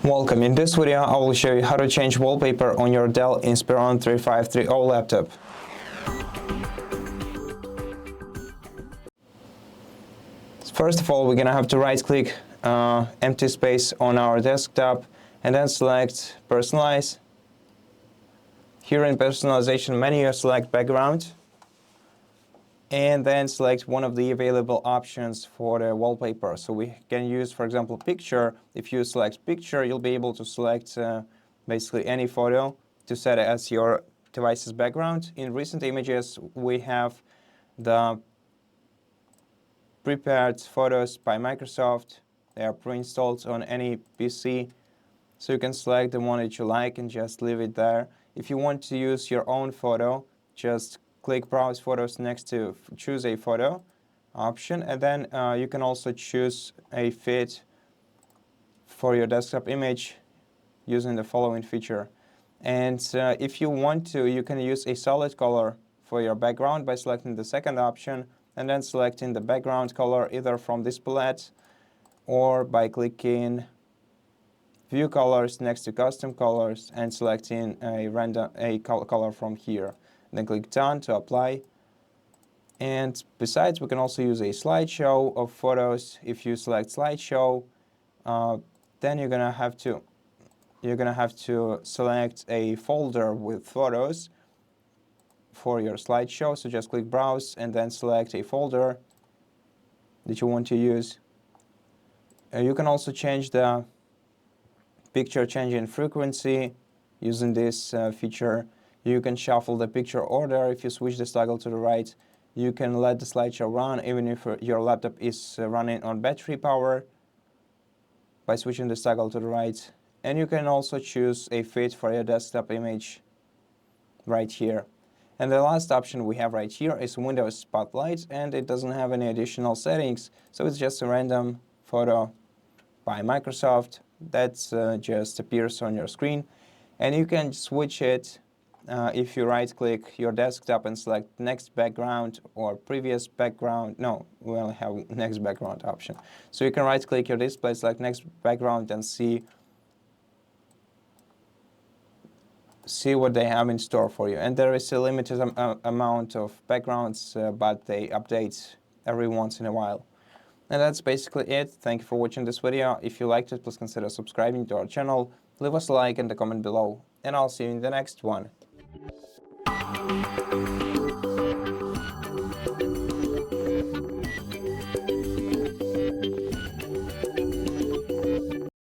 Welcome. In this video, I will show you how to change wallpaper on your DELL Inspiron 3530 laptop. First of all, we're going to have to right-click empty space on our desktop and then select Personalize. Here in Personalization menu, select Background and then select one of the available options for the wallpaper. So we can use, for example, picture. If you select picture, you'll be able to select basically any photo to set it as your device's background. In recent images, we have the prepared photos by Microsoft. They are pre-installed on any PC. So you can select the one that you like and just leave it there. If you want to use your own photo, just click Browse Photos next to Choose a Photo option, and then you can also choose a fit for your desktop image using the following feature. And if you want to, you can use a solid color for your background by selecting the second option and then selecting the background color either from this palette or by clicking View Colors next to Custom Colors and selecting a color from here. Then click Done to apply. And besides, we can also use a slideshow of photos. If you select slideshow, then you're gonna have to select a folder with photos for your slideshow. So just click Browse and then select a folder that you want to use. You can also change the picture changing frequency using this feature. You can shuffle the picture order. If you switch the toggle to the right, you can let the slideshow run even if your laptop is running on battery power by switching the toggle to the right. And you can also choose a fit for your desktop image right here. And the last option we have right here is Windows Spotlight, and it doesn't have any additional settings, so it's just a random photo by Microsoft that just appears on your screen. And you can switch it if you right-click your desktop and select Next Background or Previous Background. No, we only have Next Background option. So you can right-click your display, select Next Background, and see what they have in store for you. And there is a limited amount of backgrounds, but they update every once in a while. And that's basically it. Thank you for watching this video. If you liked it, please consider subscribing to our channel. Leave us a like and a comment below. And I'll see you in the next one.